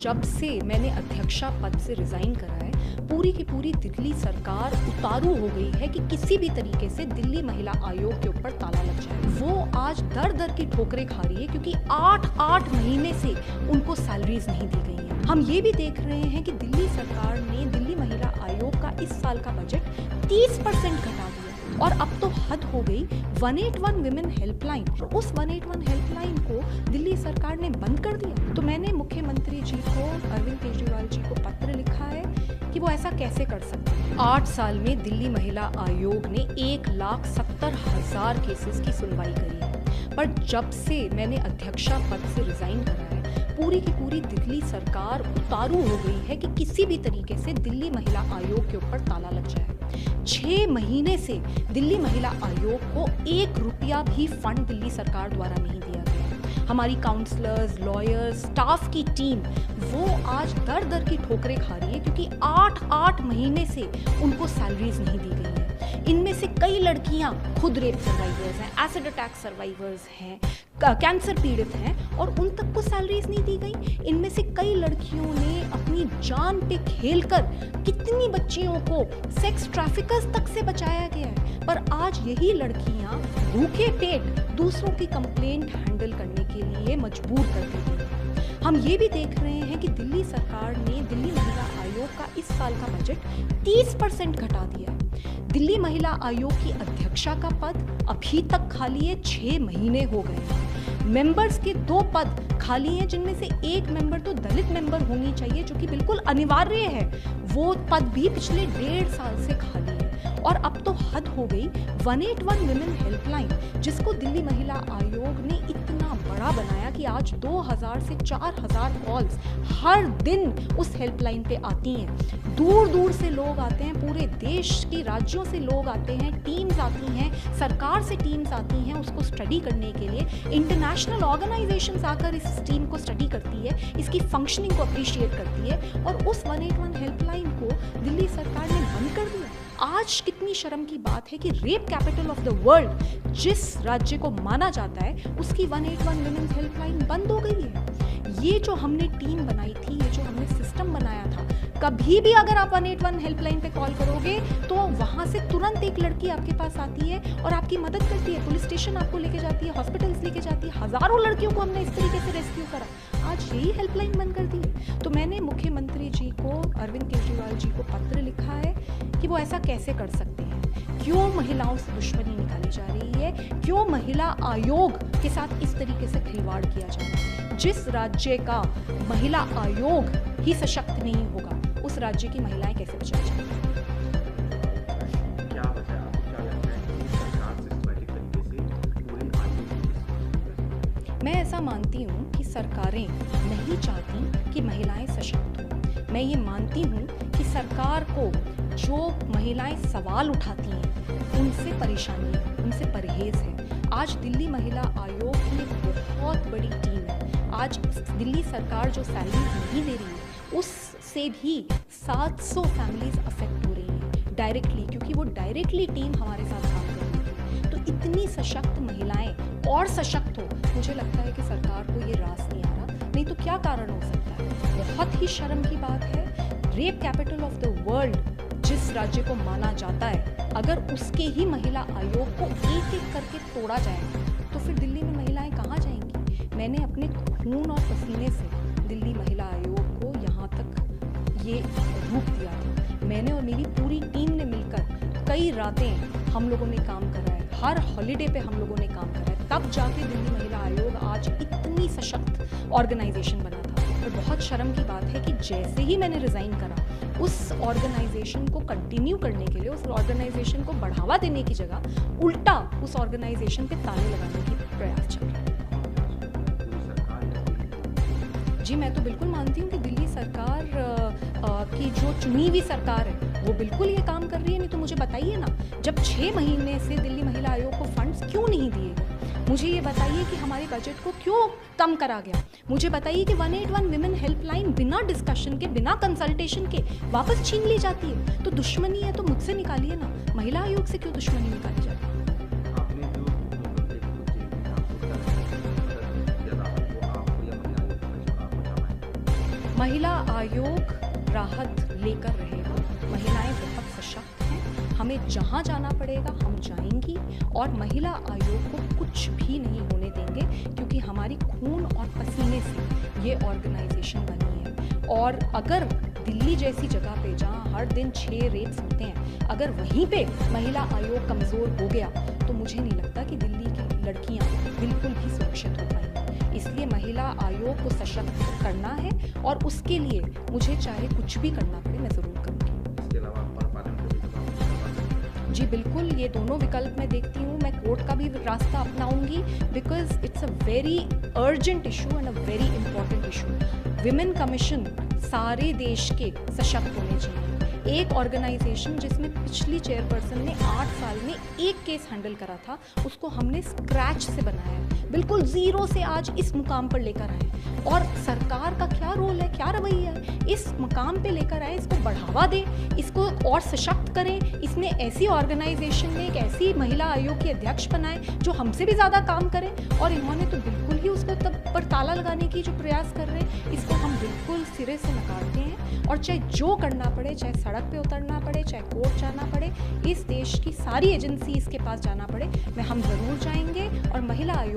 जब से मैंने अध्यक्षा पद से रिजाइन करा है, पूरी की पूरी दिल्ली सरकार उतारू हो गई है कि किसी भी तरीके से दिल्ली महिला आयोग के ऊपर ताला लग जाए। वो आज दर दर की ठोकरें खा रही है क्योंकि 8 महीने से उनको सैलरीज नहीं दी गई हैं। हम ये भी देख रहे हैं कि दिल्ली सरकार ने दिल्ली महिला आयोग का इस साल का बजट 30% घटा दिया और अब तो हद हो गई 181 विमेन हेल्पलाइन। उस 181 हेल्पलाइन को दिल्ली सरकार ने बंद कर दिया। तो मैंने मुख्यमंत्री जी को, अरविंद केजरीवाल जी को पत्र लिखा है कि वो ऐसा कैसे कर सकते हैं। 8 साल में दिल्ली महिला आयोग ने 1,70,000 केसेस की सुनवाई करी है, पर जब से मैंने अध्यक्षा पद से रिजाइन करा है, पूरी की पूरी दिल्ली सरकार उतारू हो गई है कि किसी भी तरीके से दिल्ली महिला आयोग के ऊपर ताला लग जाए। 6 महीने से दिल्ली महिला आयोग को 1 रुपया भी फंड दिल्ली सरकार द्वारा नहीं दिया गया। हमारी काउंसलर्स, लॉयर्स, स्टाफ की टीम वो आज दर दर की ठोकरें खा रही है क्योंकि 8 महीने से उनको सैलरीज नहीं दी गई हैं। इनमें से कई लड़कियां खुद रेप सर्वाइवर्स हैं, एसिड अटैक सर्वाइवर्स हैं, कैंसर पीड़ित हैं और उन तक को सैलरीज नहीं दी गई। इनमें से कई लड़कियों ने अपनी जान पे खेलकर कितनी बच्चियों को सेक्स ट्रैफिकर्स तक से बचाया गया है, पर आज यही लड़कियां भूखे पेट दूसरों की कंप्लेंट हैंडल करने के लिए मजबूर कर दी गई। हम ये भी देख रहे हैं कि दिल्ली सरकार ने दिल्ली महिला आयोग का इस साल का बजट 30% घटा दिया है। दिल्ली महिला आयोग की अध्यक्षा का पद अभी तक खाली है, 6 महीने हो गए हैं। मेंबर्स के 2 पद खाली हैं, जिनमें से एक मेंबर तो दलित मेंबर होनी चाहिए जो कि बिल्कुल अनिवार्य है। वो पद भी पिछले 1.5 साल से खाली है और अब तो हद हो गई 181 विमेन हेल्पलाइन, जिसको दिल्ली महिला आयोग ने इतना बड़ा बनाया कि आज 2000 से 4000 कॉल्स हर दिन उस हेल्पलाइन पे आती हैं। दूर दूर से लोग आते हैं, पूरे देश के राज्यों से लोग आते हैं, टीम्स आती हैं, सरकार से टीम्स आती हैं उसको स्टडी करने के लिए। इंटरनेशनल ऑर्गेनाइजेशंस आकर इस टीम को स्टडी करती है, इसकी फंक्शनिंग को अप्रिशिएट करती है और उस 181 हेल्पलाइन को दिल्ली सरकार ने बंद कर दिया। आज कितनी शर्म की बात है कि rape capital of the world जिस राज्य को माना जाता है, उसकी 181 विमेन्स हेल्पलाइन बंद हो गई है। ये जो हमने टीम बनाई थी, ये जो हमने सिस्टम बनाया था, कभी भी अगर आप 181 हेल्पलाइन पे कॉल करोगे तो वहां से तुरंत एक लड़की आपके पास आती है और आपकी मदद करती है। पुलिस स्टेशन आपको लेके जाती है, हॉस्पिटल्स लेके जाती है। हजारों लड़कियों को हमने इस तरीके से रेस्क्यू करा। आज यही हेल्पलाइन बंद कर दी। तो मैंने मुख्यमंत्री जी को, अरविंद केजरीवाल जी को पत्र लिखा है कि वो ऐसा कैसे कर सकते हैं। क्यों महिलाओं से दुश्मनी निकाली जा रही है, क्यों महिला आयोग के साथ इस तरीके से खिलवाड़ किया जा रहा है। जिस राज्य का महिला आयोग ही सशक्त नहीं होगा, उस राज्य की महिलाएं कैसे बचाई जाएंगी। क्या वजह है, आपको क्या लगता है कि सरकार सिस्टमैटिक तरीके से पूरे आयोग मैं ऐसा मानती हूँ कि सरकारें नहीं चाहती कि महिलाएं सशक्त हों। मैं ये मानती हूँ कि सरकार को जो महिलाएं सवाल उठाती हैं उनसे परेशानी है, उनसे परहेज है। आज दिल्ली महिला आयोग की एक बहुत बड़ी टीम है। आज दिल्ली सरकार जो सैलरी नहीं दे रही है उससे भी 700 फैमिलीज अफेक्ट हो रही हैं डायरेक्टली, क्योंकि वो डायरेक्टली टीम हमारे साथ काम कर रही है। तो इतनी सशक्त महिलाएं और सशक्त हो, मुझे लगता है कि सरकार को ये रास नहीं आ रहा। नहीं तो क्या कारण हो सकता है। बहुत ही शर्म की बात है, rape capital of the world जिस राज्य को माना जाता है, अगर उसके ही महिला आयोग को एक एक करके तोड़ा जाए तो फिर दिल्ली में महिलाएं कहाँ जाएंगी। मैंने अपने खून और पसीने से दिल्ली महिला आयोग को यहाँ तक ये रूप दिया था। मैंने और मेरी पूरी टीम ने मिलकर कई रातें हम लोगों ने काम करा है, हर हॉलीडे पे हम लोगों ने काम करा है, तब जाके दिल्ली महिला आयोग आज इतनी सशक्त ऑर्गेनाइजेशन बना था। और बहुत शर्म की बात है कि जैसे ही मैंने रिजाइन करा, उस ऑर्गेनाइजेशन को कंटिन्यू करने के लिए, उस ऑर्गेनाइजेशन को बढ़ावा देने की जगह उल्टा उस ऑर्गेनाइजेशन पे ताले लगाने की प्रयास चल रहा है। जी, मैं तो बिल्कुल मानती हूँ कि दिल्ली सरकार की जो चुनी हुई सरकार है वो बिल्कुल ये काम कर रही है। नहीं तो मुझे बताइए ना, जब 6 महीने से दिल्ली महिला आयोग को फंड्स क्यों नहीं दिए गए। मुझे ये बताइए कि हमारे बजट को क्यों कम करा गया। मुझे बताइए कि 181 विमेन हेल्पलाइन बिना डिस्कशन के, बिना कंसल्टेशन के वापस छीन ली जाती है। तो दुश्मनी है तो मुझसे निकालिए ना, महिला आयोग से क्यों दुश्मनी निकाली जाती है। महिला आयोग राहत लेकर रहेगा। महिलाएं बहुत सशक्त हैं, हमें जहां जाना पड़ेगा हम जाएंगी और महिला आयोग को कुछ भी नहीं होने देंगे, क्योंकि हमारी खून और पसीने से ये ऑर्गेनाइजेशन बनी है। और अगर दिल्ली जैसी जगह पे जहां हर दिन 6 रेप्स होते हैं, अगर वहीं पे महिला आयोग कमज़ोर हो गया तो मुझे नहीं लगता कि दिल्ली की लड़कियां बिल्कुल भी सुरक्षित हो पाएंगी। इसलिए महिला आयोग को सशक्त करना है और उसके लिए मुझे चाहे कुछ भी करना पड़े मैं ज़रूर करूँगी। इसके अलावा और पार्लियामेंट का भी दबाव। जी बिल्कुल, ये दोनों विकल्प मैं देखती हूँ। मैं कोर्ट का भी रास्ता अपनाऊंगी, because it's a very urgent issue and a very important issue. Women commission सारे देश के सशक्त होने चाहिए। एक ऑर्गेनाइजेशन जिसमें पिछली चेयरपर्सन ने 8 साल में एक केस हैंडल करा था, उसको हमने स्क्रैच से बनाया है, बिल्कुल ज़ीरो से आज इस मुकाम पर लेकर आए। और सरकार का क्या रोल है, क्या रवैया है, इस मुकाम पे लेकर आए, इसको बढ़ावा दें, इसको और सशक्त करें। इसने ऐसी ऑर्गेनाइजेशन में एक ऐसी महिला आयोग की अध्यक्ष बनाए जो हमसे भी ज़्यादा काम करें, और इन्होंने तो बिल्कुल ही उसको तब पर ताला लगाने की जो प्रयास कर रहे हैं, इसको हम बिल्कुल सिरे से नकारते हैं। और चाहे जो करना पड़े, चाहे सड़क पे उतरना पड़े, चाहे कोर्ट जाना पड़े, इस देश की सारी एजेंसी इसके पास जाना पड़े, मैं हम ज़रूर जाएंगे और महिला आयोग